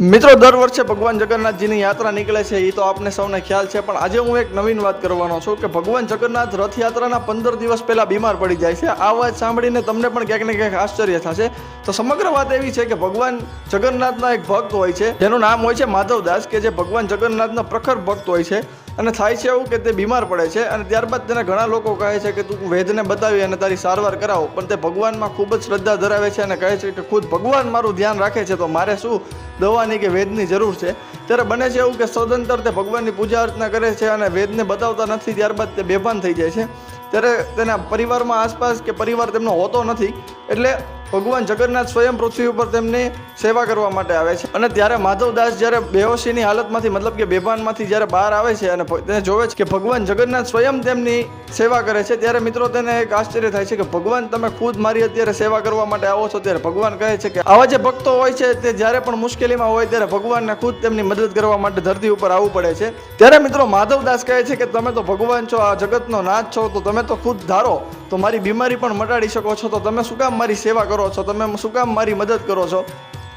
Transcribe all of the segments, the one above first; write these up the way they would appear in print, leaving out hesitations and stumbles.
મિત્રો દર વર્ષે ભગવાન જગન્નાથજીની યાત્રા નીકળે છે એ તો આપને સૌને ખ્યાલ છે, પણ આજે હું એક નવીન વાત કરવાનો છું કે ભગવાન જગન્નાથ રથયાત્રાના 15 દિવસ પહેલા બીમાર પડી જાય છે। આ વાત સાંભળીને તમને પણ ક્યાંક ને ક્યાંક આશ્ચર્ય થશે। તો સમગ્ર વાત એવી છે કે ભગવાન જગન્નાથના એક ભક્ત હોય છે જેનું નામ હોય છે માધવદાસ, કે જે ભગવાન જગન્નાથના પ્રખર ભક્ત હોય છે। અને થાય છે એવું કે તે બીમાર પડે છે અને ત્યારબાદ તેને ઘણા લોકો કહે છે કે તું વૈદ્યને બતાવી અને તારી સારવાર કરાવો, પણ તે ભગવાનમાં ખૂબ જ શ્રદ્ધા ધરાવે છે અને કહે છે કે ખુદ ભગવાન મારું ધ્યાન રાખે છે તો મારે શું દવાની કે વેદની જરૂર છે। ત્યારે બને છે એવું કે સદંતર તે ભગવાનની પૂજા અર્ચના કરે છે અને વેદને બતાવતા નથી, ત્યારબાદ તે બેભાન થઈ જાય છે। ત્યારે તેના પરિવારમાં આસપાસ કે પરિવાર તેમનો હોતો નથી, એટલે ભગવાન જગન્નાથ સ્વયં પૃથ્વી ઉપર તેમની સેવા કરવા માટે આવે છે। અને ત્યારે માધવદાસ જ્યારે બેહોશીની હાલતમાંથી મતલબ કે બેભાનમાંથી જ્યારે બહાર આવે છે અને તેને જોવે છે કે ભગવાન જગન્નાથ સ્વયં તેમની સેવા કરે છે, ત્યારે મિત્રો તેને એક આશ્ચર્ય થાય છે કે ભગવાન તમે ખુદ મારી અત્યારે સેવા કરવા માટે આવો છો। ત્યારે ભગવાન કહે છે કે આવા જે ભક્તો હોય છે તે જ્યારે પણ મુશ્કેલીમાં હોય ત્યારે ભગવાનને ખુદ તેમની મદદ કરવા માટે ધરતી ઉપર આવવું પડે છે। ત્યારે મિત્રો માધવદાસ કહે છે કે તમે તો ભગવાન છો, આ જગતનો નાથ છો, તો તમે તો ખુદ ધારો તો મારી બીમારી પણ મટાડી શકો છો, તો તમે શું કામ મારી સેવા કરો છો, તમે શું કામ મારી મદદ કરો છો।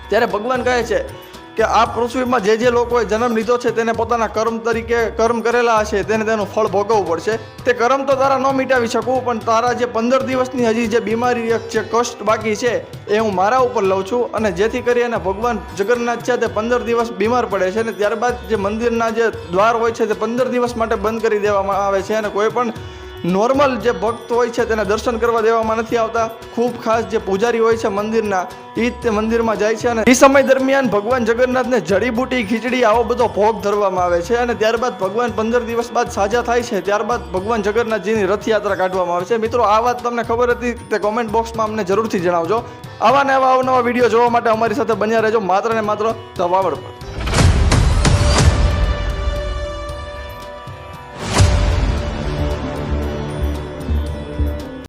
ત્યારે ભગવાન કહે છે કે આ પૃથ્વીમાં જે લોકોએ જન્મ લીધો છે તેને પોતાના કર્મ તરીકે કર્મ કરેલા હશે તેને તેનું ફળ ભોગવવું પડશે। તે કર્મ તો તારા ન મિટાવી શકું, પણ તારા જે 15 દિવસની હજી જે બીમારી જે કષ્ટ બાકી છે એ હું મારા ઉપર લઉં છું, અને જેથી કરી અને ભગવાન જગન્નાથ છે તે 15 દિવસ બીમાર પડે છે અને ત્યારબાદ જે મંદિરના જે દ્વાર હોય છે તે 15 દિવસ માટે બંધ કરી દેવામાં આવે છે અને કોઈ પણ નોર્મલ જે ભક્ત હોય છે તેને દર્શન કરવા દેવામાં નથી આવતા। ખૂબ ખાસ જે પૂજારી હોય છે મંદિરના એ જ તે મંદિરમાં જાય છે અને એ સમય દરમિયાન ભગવાન જગન્નાથને જડીબુટી ખીચડી આવો બધો ભોગ ધરવામાં આવે છે અને ત્યારબાદ ભગવાન 15 દિવસ બાદ સાજા થાય છે, ત્યારબાદ ભગવાન જગન્નાથજીની રથયાત્રા કાઢવામાં આવે છે। મિત્રો આ વાત તમને ખબર હતી તે કોમેન્ટ બોક્સમાં અમને જરૂરથી જણાવજો। આવા ને આવા અવનવા વિડીયો જોવા માટે અમારી સાથે બન્યા રહેજો, માત્ર ને માત્ર ધ વાવડ પર।